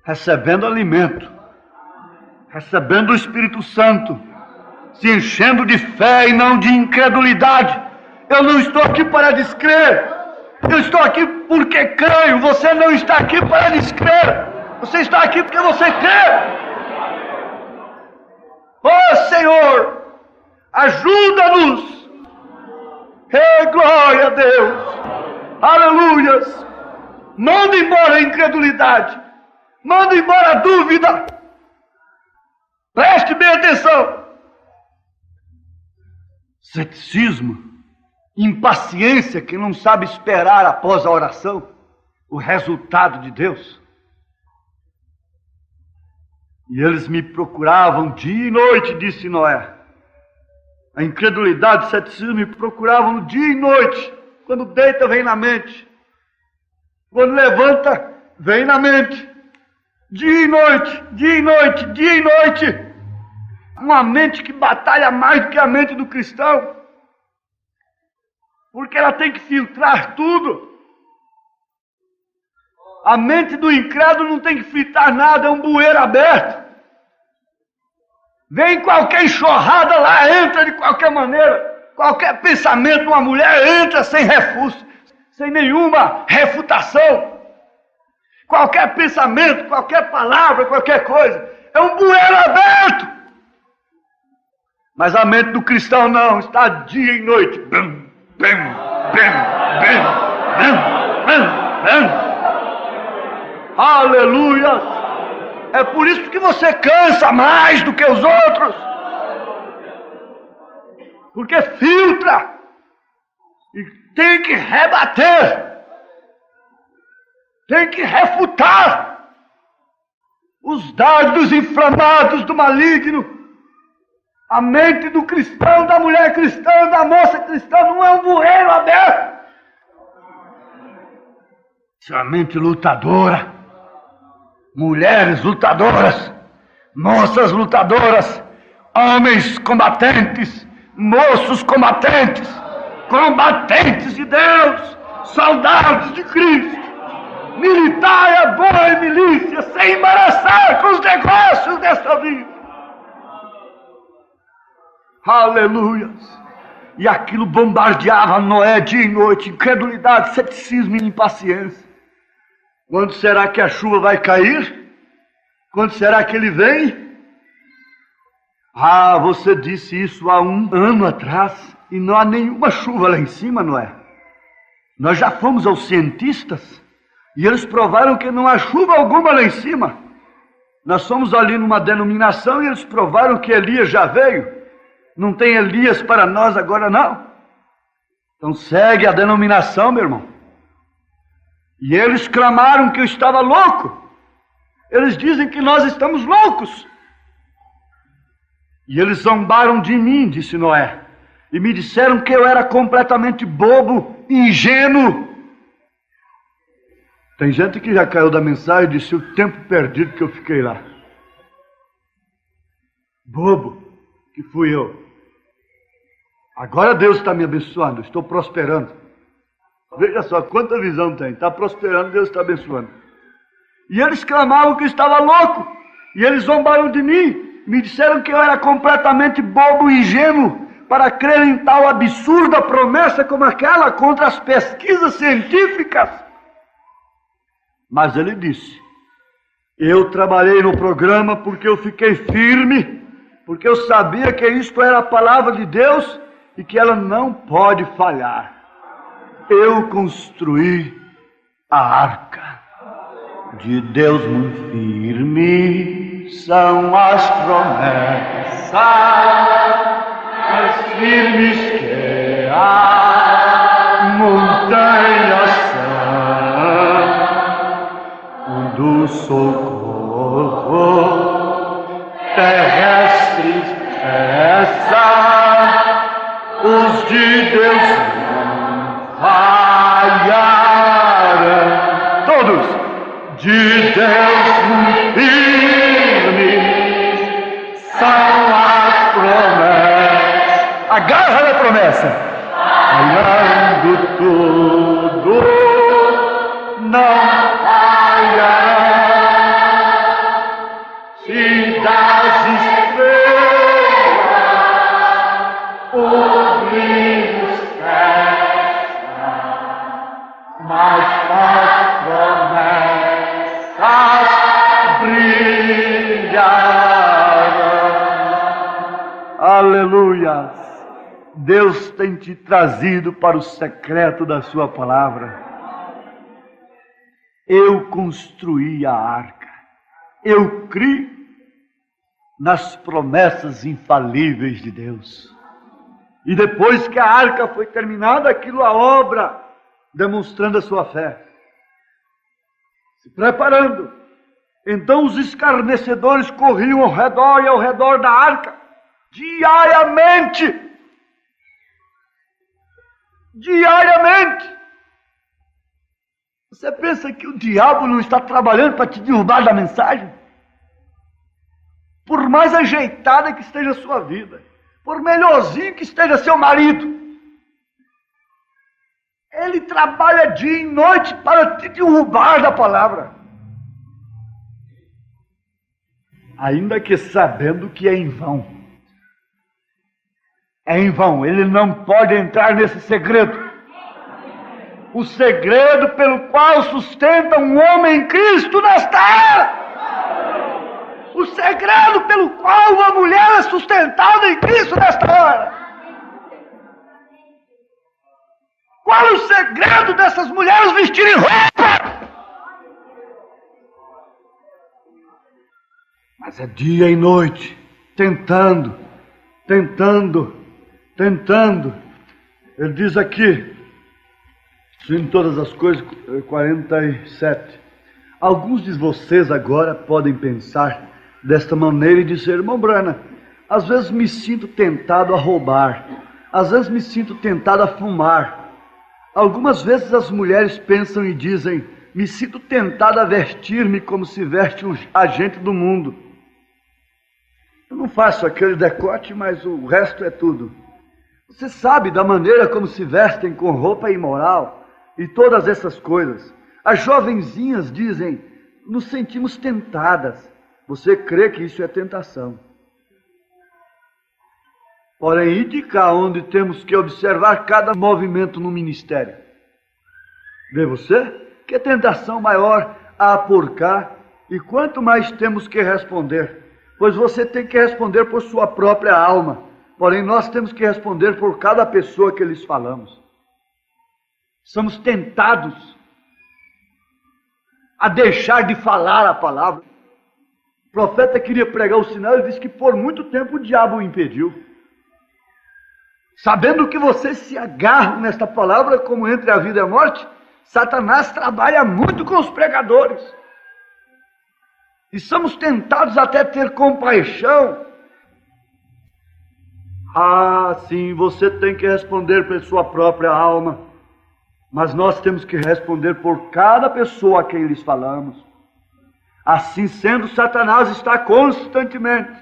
recebendo alimento, recebendo o Espírito Santo, se enchendo de fé e não de incredulidade. Eu não estou aqui para descrer, eu estou aqui porque creio. Você não está aqui para descrer, você está aqui porque você crê. Oh Senhor, ajuda-nos. Glória a Deus, aleluias. Manda embora a incredulidade, manda embora a dúvida. Preste bem atenção. Ceticismo, impaciência, que não sabe esperar após a oração o resultado de Deus. E eles me procuravam dia e noite, disse Noé. A incredulidade e o ceticismo me procuravam dia e noite. Quando deita, vem na mente. Quando levanta, vem na mente. Dia e noite, dia e noite, dia e noite. Uma mente que batalha mais do que a mente do cristão. Porque ela tem que filtrar tudo. A mente do incrédulo não tem que filtrar nada, é um bueiro aberto. Vem qualquer enxurrada lá, entra de qualquer maneira. Qualquer pensamento de uma mulher entra sem refúgio, sem nenhuma refutação. Qualquer pensamento, qualquer palavra, qualquer coisa, é um bueiro aberto. Mas a mente do cristão não, está dia e noite. Bum, bum, bum, bum, bum, bum, bum. Aleluia! É por isso que você cansa mais do que os outros. Porque filtra. E tem que rebater. Tem que refutar os dardos inflamados do maligno. A mente do cristão, da mulher cristã, da moça cristã não é um bueiro aberto. Isso é uma mente lutadora. Mulheres lutadoras, moças lutadoras, homens combatentes, moços combatentes, combatentes de Deus, soldados de Cristo. Militar é boa em milícia, sem embaraçar com os negócios desta vida. Aleluias! E aquilo bombardeava Noé dia e noite, incredulidade, ceticismo e impaciência. Quando será que a chuva vai cair? Quando será que ele vem? Ah, você disse isso há um ano atrás e não há nenhuma chuva lá em cima, Noé. Nós já fomos aos cientistas e eles provaram que não há chuva alguma lá em cima. Nós fomos ali numa denominação e eles provaram que Elias já veio. Não tem Elias para nós agora não. Então segue a denominação, meu irmão. E eles clamaram que eu estava louco. Eles dizem que nós estamos loucos. E eles zombaram de mim, disse Noé. E me disseram que eu era completamente bobo, ingênuo. Tem gente que já caiu da mensagem e disse o tempo perdido que eu fiquei lá. Bobo, que fui eu. Agora Deus está me abençoando, estou prosperando. Veja só quanta visão tem. Está prosperando, Deus está abençoando. E eles clamavam que eu estava louco. E eles zombaram de mim. Me disseram que eu era completamente bobo e ingênuo para crer em tal absurda promessa como aquela contra as pesquisas científicas. Mas ele disse: eu trabalhei no programa porque eu fiquei firme, porque eu sabia que isto era a palavra de Deus e que ela não pode falhar. Eu construí a arca de Deus muito firme, são as promessas mais firmes que a montanha são, do socorro terrestre essa de Deus falharão. Todos, de Deus firmes são as promessas. Agarra na promessa. Falhando tudo, não falhará. Se das estrelas o brilho cessa, mas as promessas brilharão. Aleluia! Deus tem te trazido para o secreto da sua palavra. Eu construí a arca. Eu criei nas promessas infalíveis de Deus. E depois que a arca foi terminada, aquilo a obra, demonstrando a sua fé. Se preparando. Então os escarnecedores corriam ao redor e ao redor da arca, diariamente. Diariamente. Você pensa que o diabo não está trabalhando para te derrubar da mensagem? Por mais ajeitada que esteja a sua vida, por melhorzinho que esteja seu marido, ele trabalha dia e noite para te derrubar da palavra. Ainda que sabendo que é em vão. É em vão, ele não pode entrar nesse segredo. O segredo pelo qual sustenta um homem em Cristo nesta era. O segredo pelo qual uma mulher é sustentada em Cristo nesta hora. Qual é o segredo dessas mulheres vestirem roupa? Mas é dia e noite, tentando. Ele diz aqui, em todas as coisas, 47. Alguns de vocês agora podem pensar desta maneira e dizer: irmão Brana, às vezes me sinto tentado a roubar, às vezes me sinto tentado a fumar. Algumas vezes as mulheres pensam e dizem: me sinto tentado a vestir-me como se veste um agente do mundo. Eu não faço aquele decote, mas o resto é tudo. Você sabe da maneira como se vestem com roupa imoral e todas essas coisas. As jovenzinhas dizem: nos sentimos tentadas. Você crê que isso é tentação? Porém, e de cá onde temos que observar cada movimento no ministério? Vê você? Que tentação maior há por cá, e quanto mais temos que responder? Pois você tem que responder por sua própria alma. Porém, nós temos que responder por cada pessoa que lhes falamos. Somos tentados a deixar de falar a palavra. O profeta queria pregar o sinal e disse que por muito tempo o diabo o impediu. Sabendo que você se agarra nesta palavra como entre a vida e a morte, Satanás trabalha muito com os pregadores. E somos tentados até ter compaixão. Ah, sim, você tem que responder por sua própria alma. Mas nós temos que responder por cada pessoa a quem lhes falamos. Assim sendo, Satanás está constantemente.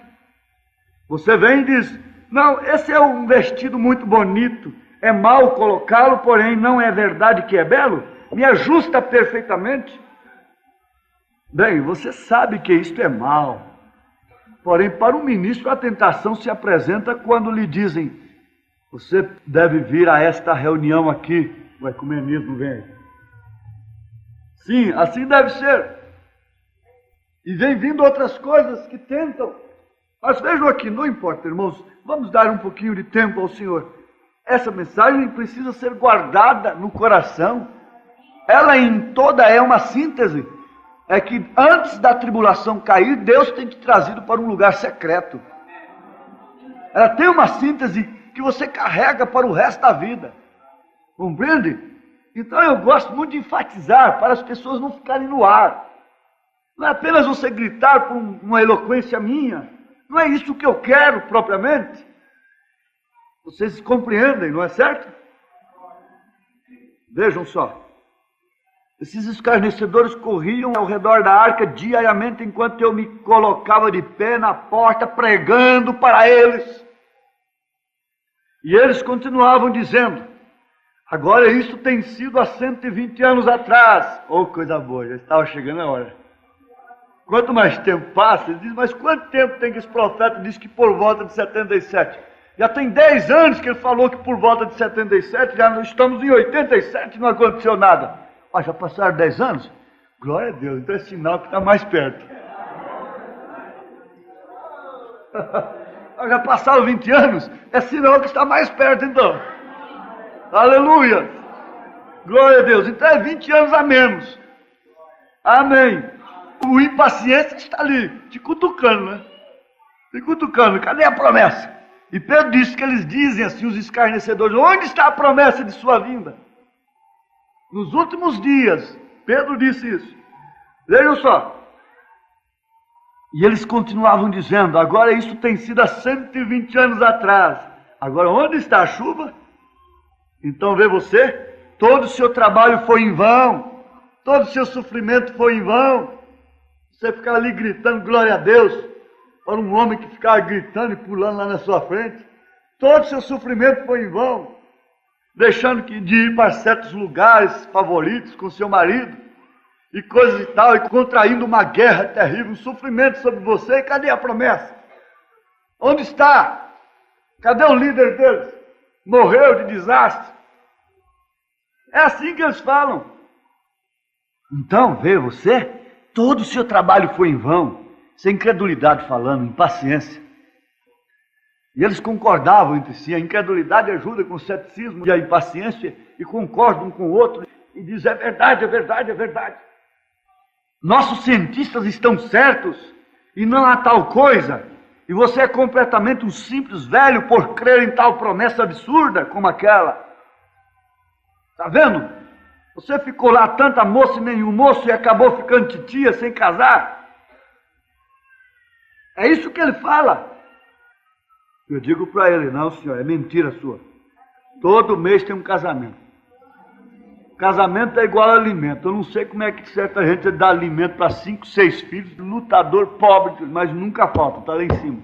Você vem e diz: não, esse é um vestido muito bonito, é mal colocá-lo, porém não é verdade que é belo? Me ajusta perfeitamente. Bem, você sabe que isto é mal. Porém, para o ministro a tentação se apresenta quando lhe dizem: você deve vir a esta reunião aqui. O ecumenismo vem. Sim, assim deve ser. E vem vindo outras coisas que tentam. Mas vejam aqui, não importa, irmãos, vamos dar um pouquinho de tempo ao Senhor. Essa mensagem precisa ser guardada no coração. Ela em toda é uma síntese. É que antes da tribulação cair, Deus tem te trazido para um lugar secreto. Ela tem uma síntese que você carrega para o resto da vida. Compreende? Então eu gosto muito de enfatizar para as pessoas não ficarem no ar. Não é apenas você gritar por uma eloquência minha. Não é isso que eu quero propriamente. Vocês compreendem, não é certo? Vejam só. Esses escarnecedores corriam ao redor da arca diariamente enquanto eu me colocava de pé na porta pregando para eles. E eles continuavam dizendo: agora isso tem sido há 120 anos atrás. Oh, coisa boa, já estava chegando a hora. Quanto mais tempo passa, eles dizem: mas quanto tempo tem que esse profeta diz que por volta de 77? Já tem 10 anos que ele falou que por volta de 77, já estamos em 87 e não aconteceu nada. Ah, já passaram 10 anos? Glória a Deus, então é sinal que está mais perto. Já passaram 20 anos? É sinal que está mais perto então. Aleluia! Glória a Deus, então é 20 anos a menos. Amém. O impaciente está ali, te cutucando, né? Te cutucando, cadê a promessa? E Pedro disse que eles dizem assim, os escarnecedores: onde está a promessa de sua vinda? Nos últimos dias, Pedro disse isso. Vejam só. E eles continuavam dizendo: agora isso tem sido há 120 anos atrás. Agora onde está a chuva? Então vê você, todo o seu trabalho foi em vão, todo o seu sofrimento foi em vão. Você ficar ali gritando glória a Deus, para um homem que ficava gritando e pulando lá na sua frente. Todo o seu sofrimento foi em vão, deixando de ir para certos lugares favoritos com seu marido, e coisas e tal, e contraindo uma guerra terrível, um sofrimento sobre você. E cadê a promessa? Onde está? Cadê o líder deles? Morreu de desastre. É assim que eles falam. Então, vê você, todo o seu trabalho foi em vão, sem incredulidade falando, impaciência. E eles concordavam entre si. A incredulidade ajuda com o ceticismo e a impaciência, e concordam um com o outro, e dizem: é verdade, é verdade, é verdade. Nossos cientistas estão certos, e não há tal coisa. E você é completamente um simples velho por crer em tal promessa absurda como aquela. Está vendo? Você ficou lá tanta moça e nenhum moço e acabou ficando titia sem casar. É isso que ele fala. Eu digo para ele: não, senhor, é mentira sua. Todo mês tem um casamento. Casamento é igual a alimento. Eu não sei como é que certa gente dá alimento para 5, 6 filhos, lutador pobre, mas nunca falta, está lá em cima.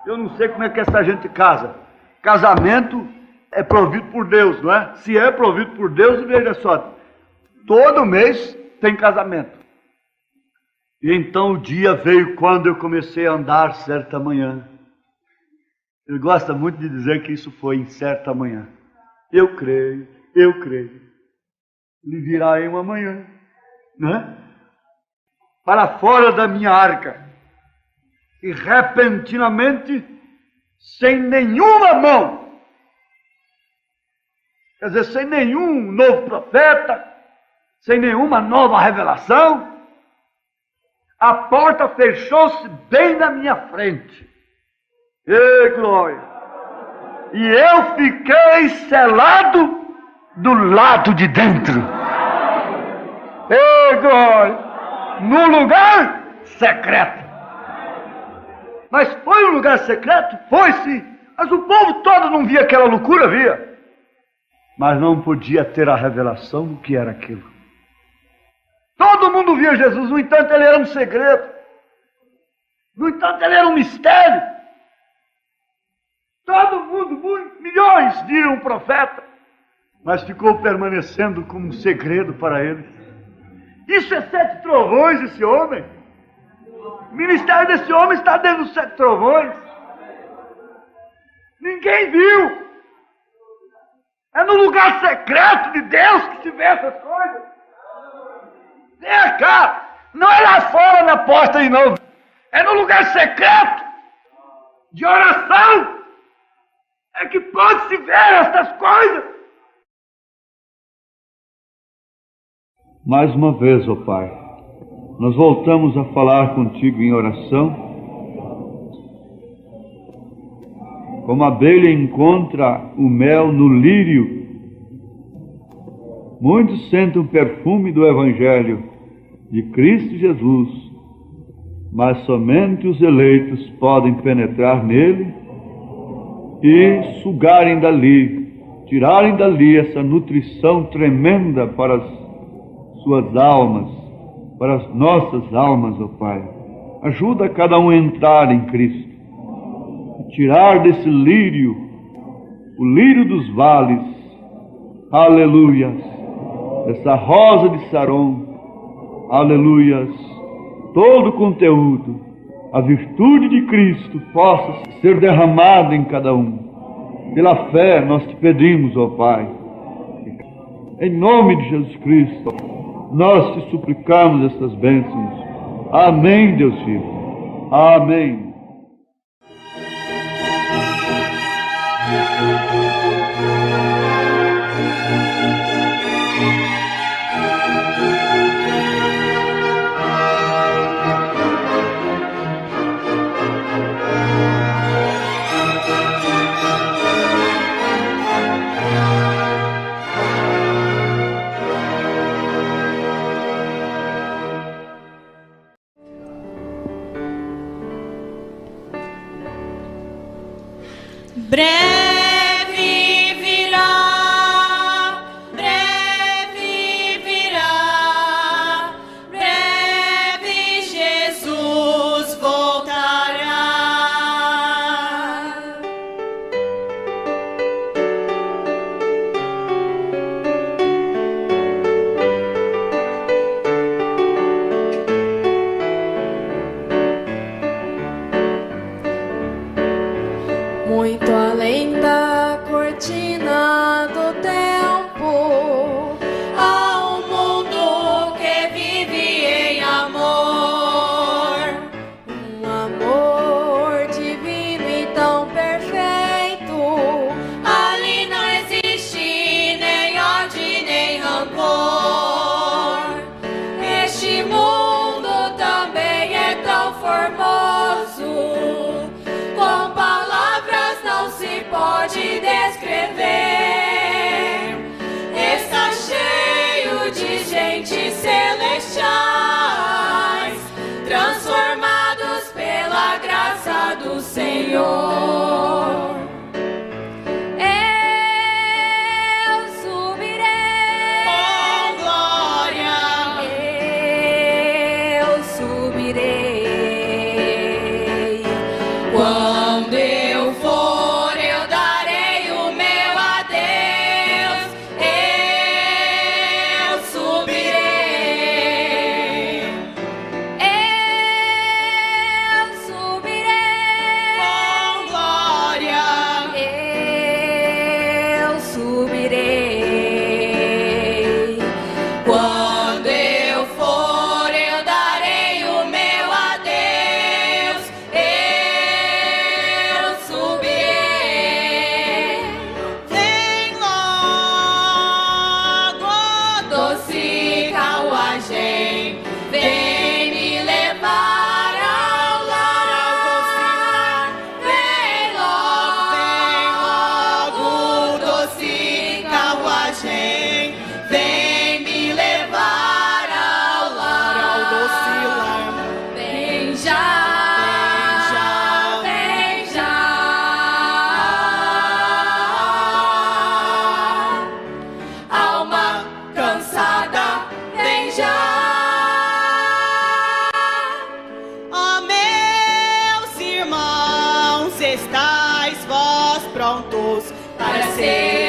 Eu não sei como é que essa gente casa. Casamento é provido por Deus, não é? Se é provido por Deus, veja só, todo mês tem casamento. E então o dia veio quando eu comecei a andar certa manhã. Ele gosta muito de dizer que isso foi em certa manhã. Eu creio, eu creio. Ele virá em uma manhã, né? Para fora da minha arca. E repentinamente, sem nenhuma mão, quer dizer, sem nenhum novo profeta, sem nenhuma nova revelação, a porta fechou-se bem na minha frente. Ei, glória! E eu fiquei selado do lado de dentro. Ei, glória! No lugar secreto. Mas foi um lugar secreto? Foi sim. Mas o povo todo não via aquela loucura, via. Mas não podia ter a revelação do que era aquilo. Todo mundo via Jesus, no entanto ele era um segredo. No entanto ele era um mistério. Todo mundo, milhões viram um profeta, mas ficou permanecendo como um segredo para eles. Isso é 7 trovões, esse homem. O ministério desse homem está dentro dos 7 trovões. Ninguém viu. É no lugar secreto de Deus que se vê essas coisas. Vem cá, não é lá fora na porta de novo. É no lugar secreto de oração é que pode se ver essas coisas. Mais uma vez, ó Pai, nós voltamos a falar contigo em oração, como a abelha encontra o mel no lírio. Muitos sentem o perfume do Evangelho de Cristo Jesus, mas somente os eleitos podem penetrar nele e sugarem dali, tirarem dali essa nutrição tremenda para as suas almas, para as nossas almas, ó Pai. Ajuda cada um a entrar em Cristo, tirar desse lírio, o lírio dos vales, aleluias, essa rosa de Saron, aleluias, todo o conteúdo, a virtude de Cristo possa ser derramada em cada um. Pela fé nós te pedimos, ó Pai, em nome de Jesus Cristo, nós te suplicamos essas bênçãos. Amém, Deus Filho. Amém. Breve virá, breve Jesus voltará. Muito além da cortina do tempo, há um mundo que vive em amor, um amor divino e tão perfeito. Ali não existe nem ódio nem rancor. Este mundo também é tão formoso, com palavras não se pode descrever. Está cheio de gente celestiais, transformados pela graça do Senhor. Eu subirei com glória, eu subirei. Quando eu for, eu darei o meu adeus. Eu subirei. Eu subirei com glória. Eu subirei. Quando eu for, eu darei o meu adeus. Eu subirei. Vem logo, doce carruagem, vem me levar ao lar. Vem logo, doce carruagem, vem me levar ao lar. Vem já, vem já. Alma cansada, vem já. Ó meus irmãos, estáis vós prontos Para ser